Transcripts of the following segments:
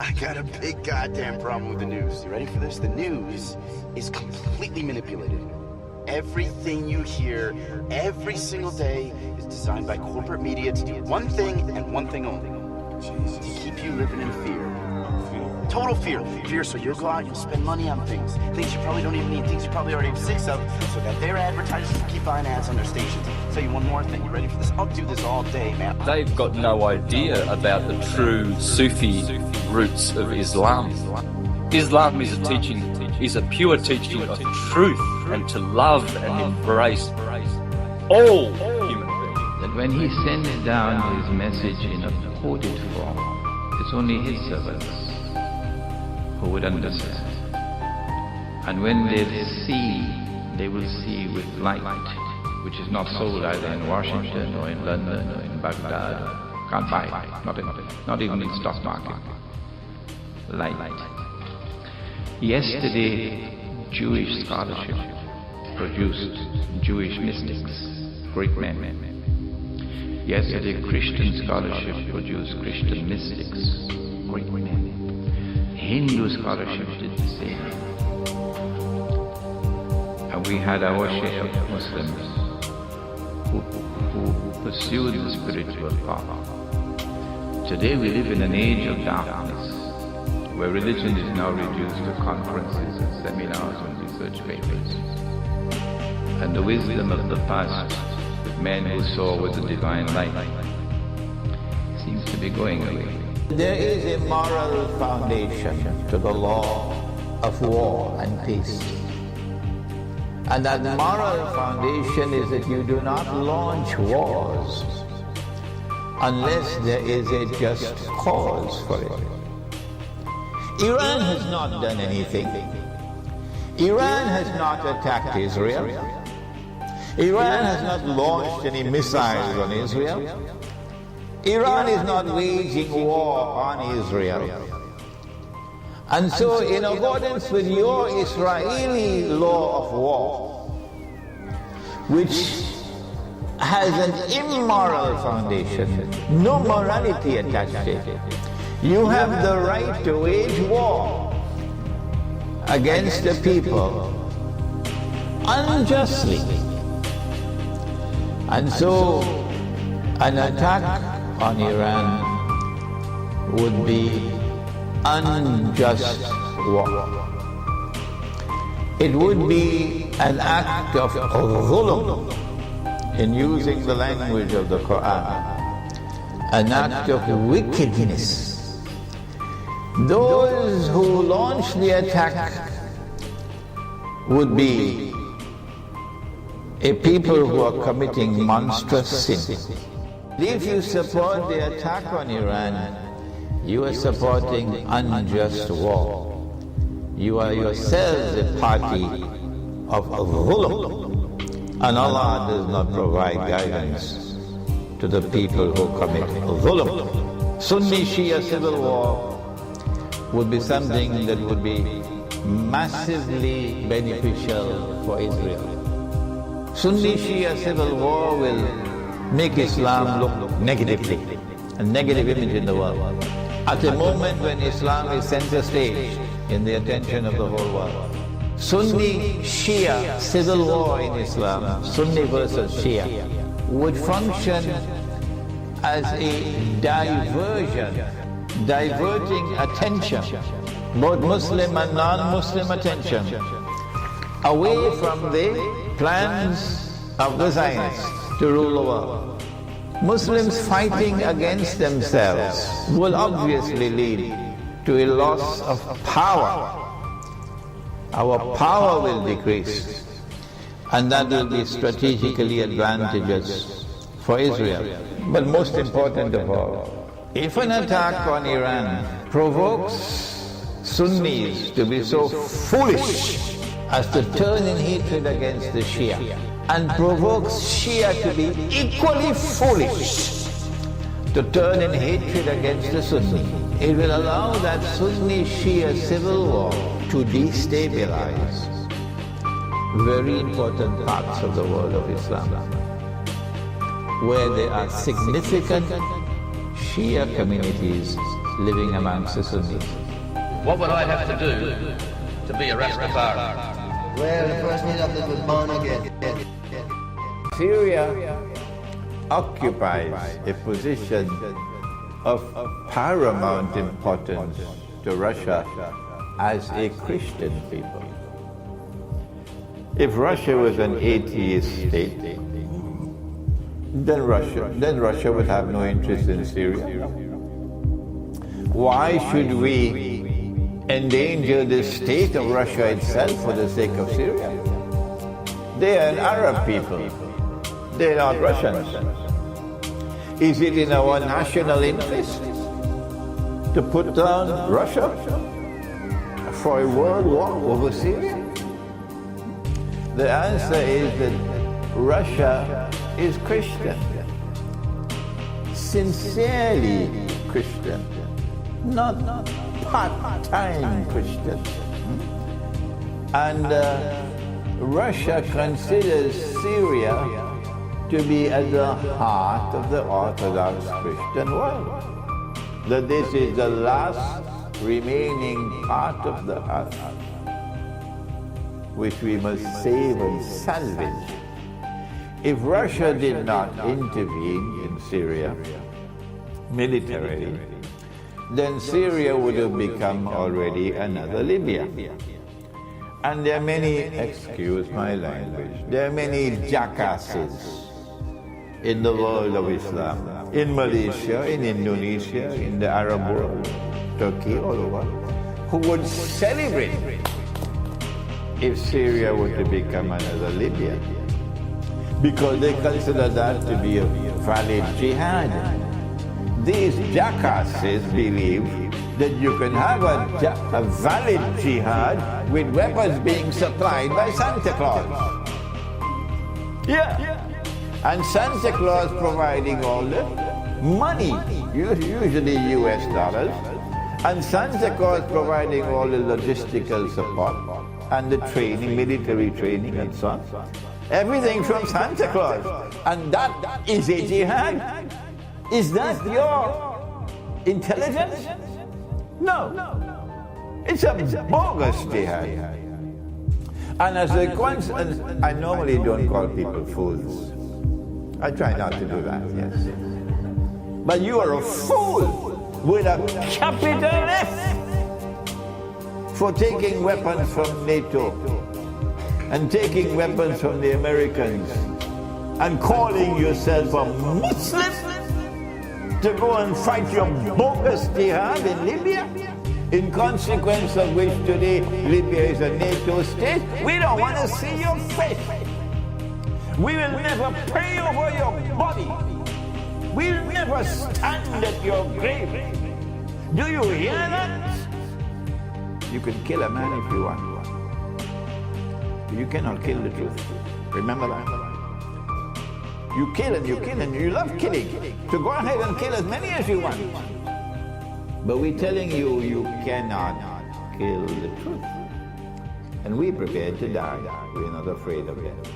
I got a big goddamn problem with the news. You ready for this? The news is completely manipulated. Everything you hear every single day is designed by corporate media to do one thing and one thing only. To keep you living in fear. Total fear. Fear, so you'll go out and you'll spend money on things you probably don't even need, things you probably already have 6 of, so that their advertisers can keep buying ads on their stations. I'll tell you one more thing. You ready for this? I'll do this all day, man. They've got no idea about the true Sufi roots of Islam. Islam is a pure teaching of truth and to love and embrace all human beings. That when he sends down his message in a coded form, it's only his servants who would understand. And when they see, they will see with light, which is not sold either in Washington or in London or in Baghdad. Can't buy it, not even in stock market. Light. Yesterday, Jewish scholarship produced Jewish mystics, great men. Yesterday, Christian scholarship produced Christian mystics, great men. Hindu scholarship did the same. And we had our share of Muslims who pursued the spiritual path. Today we live in an age of darkness, where religion is now reduced to conferences and seminars and research papers. And the wisdom of the past, men who saw with the divine light, seems to be going away. There is a moral foundation to the law of war and peace. And that moral foundation is that you do not launch wars unless there is a just cause for it. Iran has not done anything. Iran has not attacked Israel. Iran has not launched any missiles on Israel. Iran is not waging war on Israel. And so, in accordance with your Israeli law of war, which has an immoral foundation, no morality attached to it, you have the right to wage war against the people unjustly. And so, an attack on Iran would be unjust war. It would be an act of dhulm, in using the language of the Quran, an act of wickedness. Those who launch the attack would be a people who are committing monstrous sin. If you support the attack on Iran, you are supporting unjust war. You are yourselves a party of dhulm, and Allah does not provide guidance to the people who commit dhulm. Sunni-Shia civil war would be something that would be massively beneficial for Israel. Sunni-Shia civil war will make Islam look negatively, a negative image in the world. At a moment when Islam is center stage in the attention of the whole world. Sunni-Shia civil war in Islam, Sunni versus Shia, would function as a diversion, diverting attention, both Muslim and non-Muslim attention, away from the plans of the Zionists to rule the world. Muslims fighting against themselves will obviously lead to a loss of power. Our power will decrease, and that will be strategically advantageous for Israel. But most important of all, if an attack on Iran provokes Sunnis to be so foolish as to turn in hatred against the Shia, and provokes Shia to be equally foolish to turn in hatred against the Sunni, it will allow that Sunni-Shia civil war to destabilize very important parts of the world of Islam, where there are significant Shia communities living amongst the Sunnis. What would I have to do to be a Rastafari? Well, the first need of that was born again. Syria occupies a position of paramount importance to Russia as a Christian people. If Russia was an atheist state, then Russia would have no interest in Syria. Why should we endanger the state of Russia itself for the sake of Syria? They are an Arab people. They are not Russians. Is it in our national interest to put down Russia for a world war over Syria? The answer is that Russia is Christian, sincerely Christian, not part-time Christian. And Russia considers Syria to be at the heart of the Orthodox Christian world. That this is the last remaining part of the earth which we must save and salvage. If Russia did not intervene in Syria militarily, then Syria would have become already another Libya. And there are many, excuse my language, there are many jackasses in the world of Islam, in Malaysia, in Indonesia, in the Arab world, Turkey, all over, who would celebrate if Syria were to become another Libya, because they consider that to be a valid jihad. These jackasses believe that you can have a valid jihad with weapons being supplied by Santa Claus. Yeah. And Santa Claus providing all the money, usually US dollars, and Santa Claus providing all the logistical support and the training, military training and so on. Everything from Santa Claus. And that is a jihad? Is that your intelligence? No. It's a bogus jihad. And as a consequence, I normally don't call people fools. I try not to do that, yes. But you are a fool with a capital F for taking weapons from NATO and taking weapons from the Americans and calling yourself a Muslim to go and fight your bogus jihad in Libya, in consequence of which today Libya is a NATO state. We don't want to see your face. We will never pray over your body. We'll never stand at your grave. Do you hear that? You can kill a man if you want. You cannot kill the truth. Remember that? You kill and you love killing. So go ahead and kill as many as you want. But we're telling you, you cannot kill the truth. And we're prepared to die. We're not afraid of death.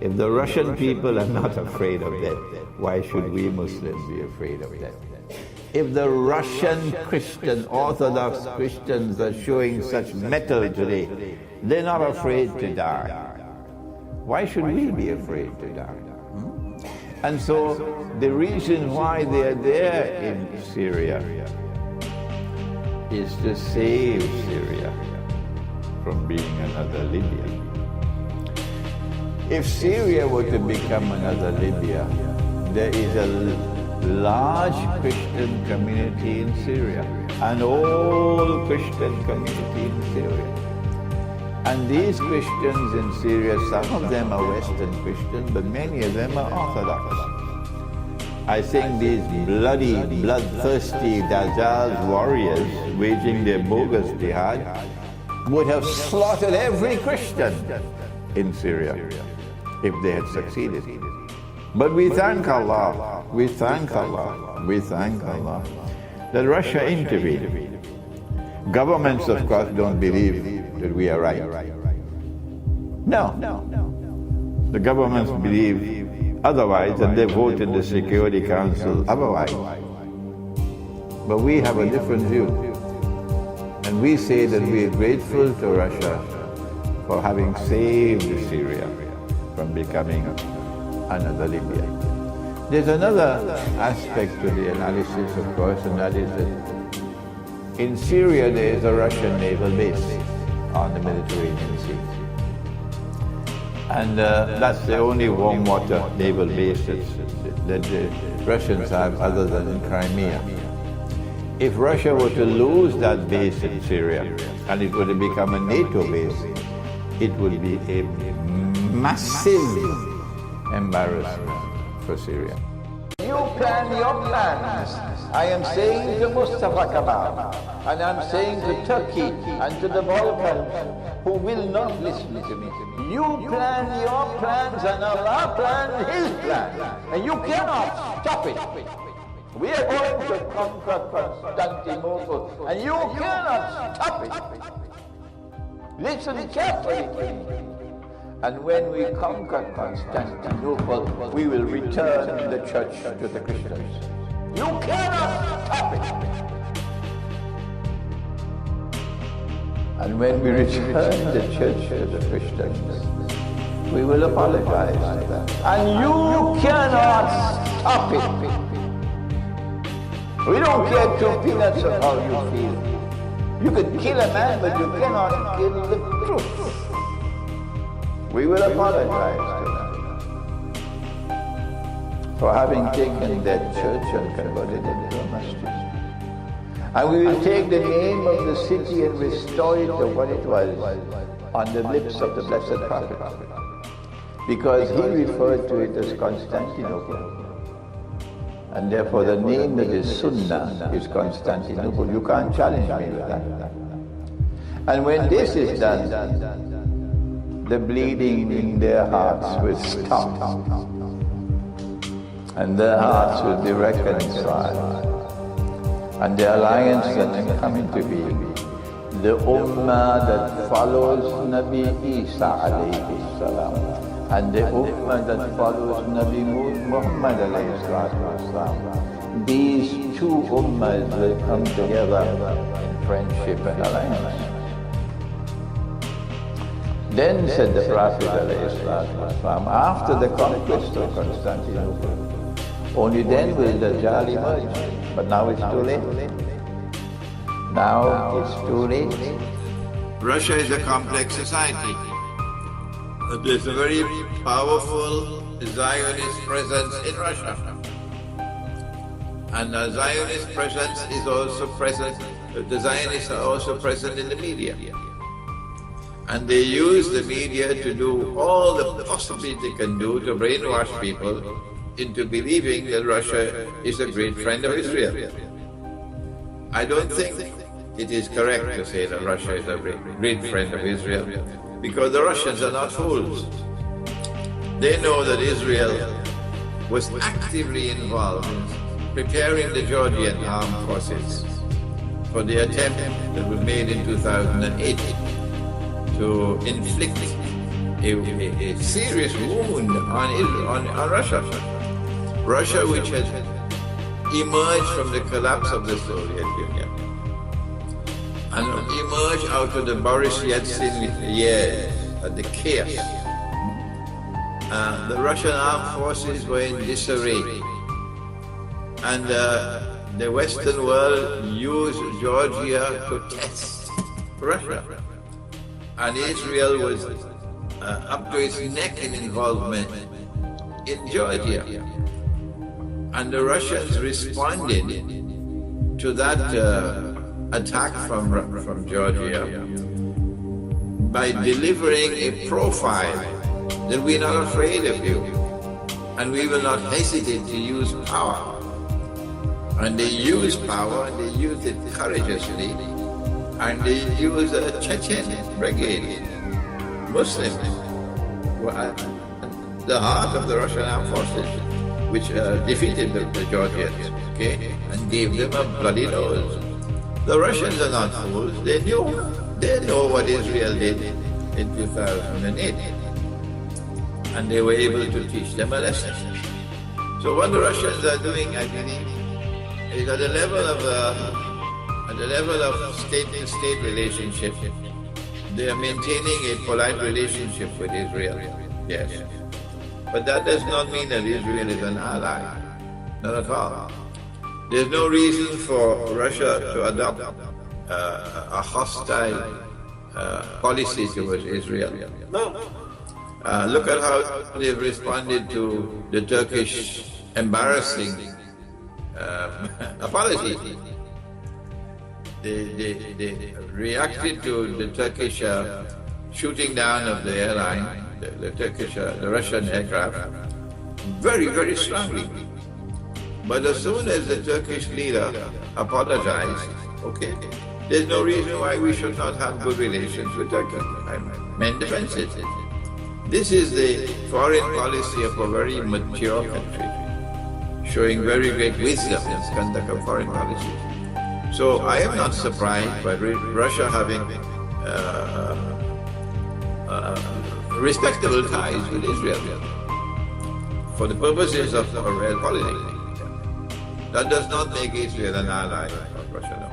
If the Russian people are not afraid of death, why should we Muslims be afraid of death? If the Russian Christian, Orthodox Christians are showing such mettle today, they're not afraid to die. Why should we be afraid to die? And so the reason why they're there in Syria is to save Syria from being another Libya. If Syria were to become another Libya, there is a large Christian community in Syria, an old Christian community in Syria. And these Christians in Syria, some of them are Western Christians, but many of them are Orthodox. I think these bloody, bloodthirsty Dajjal's warriors waging their bogus jihad would have slaughtered every Christian in Syria if they had succeeded. But we thank Allah that Russia intervened. Governments, of course, don't believe that we are right. No. The governments believe otherwise, and they vote in the Security Council otherwise. But we have a different view. And we say that we are grateful to Russia for having saved Syria from becoming another Libya. There's another aspect to the analysis, of course, and that is that in Syria there is a Russian naval base on the Mediterranean Sea. And that's the only warm water naval base that the Russians have other than in Crimea. If Russia were to lose that base in Syria and it were to become a NATO base, it would be a massive embarrassment for Syria. You plan your plans. I am saying to Mustafa Kemal, and I'm saying to Turkey and to the Balkans, who will not listen to me. You plan your plans and Allah plans His plans, and you cannot stop it. We are going to conquer Constantinople, and you cannot stop it. Listen carefully to me. And when we conquer Constantinople, we will return the church to the Christians. You cannot stop it. And when we return the church to the Christians, we will apologize to them. And you cannot stop it. We don't care two peanuts of how you feel. You could kill a man, but you cannot kill the truth. We will apologize to them for having taken their church and converted it into a masjid. And we will take the name of the city and restore it to what it was on the lips of the blessed prophet. Because he referred to it as Constantinople. And therefore the name of his sunnah is Constantinople. You can't challenge me with that. And when this is done, the bleeding in their hearts will stop, and their hearts will be reconciled, and the alliance will then come into being. The ummah that follows Nabi Isa alayhi salam, and the ummah that follows Nabi Muhammad alayhi salam. These two ummahs will come together in friendship and alliance. Then said the Prophet ﷺ, after the conquest of Constantinople, only then will the Dajjal emerge. But now it's too late. Now it's too late. Russia is a complex society. There's a very powerful Zionist presence in Russia. And the Zionist presence is also present, the Zionists are also present in the media. And they use the media to do all the possibly they can do to brainwash people into believing that Russia is a great friend of Israel. I don't think it is correct to say that Russia is a great friend of Israel, because the Russians are not fools. They know that Israel was actively involved in preparing the Georgian armed forces for the attempt that was made in 2008 to inflict a serious wound on Russia. Russia, which had emerged from the collapse of the Soviet Union and emerged out of the Boris Yeltsin years, the chaos. The Russian armed forces were in disarray, and the Western world used Georgia to test Russia. And Israel was up to its neck in involvement in Georgia. And the Russians responded to that attack from Georgia by delivering a profile that we're not afraid of you, and we will not hesitate to use power. And they used power, and they used it courageously, and they used a Chechen brigade. Muslims were at the heart of the Russian armed forces, which defeated the Georgians, okay, and gave them a bloody nose. The Russians are not fools. They know what Israel did in 2008, and they were able to teach them a lesson. So what the Russians are doing, I believe, is at the level of state-to-state relationship. They are maintaining a polite relationship with Israel, yes. But that does not mean that Israel is an ally, not at all. There's no reason for Russia to adopt a hostile policy towards Israel. No. Look at how they've responded to the Turkish embarrassing apology. They reacted to the Turkish shooting down of the airline, the Russian aircraft, very, very strongly. But as soon as the Turkish leader apologized, okay, there's no reason why we should not have good relations with Turkey. Main defense it. This is the foreign policy of a very mature country, showing very great wisdom in the conduct of foreign policy. So I am not surprised by Russia having respectable ties with Israel for the purposes of realpolitik. That does not make Israel an ally of Russia. No.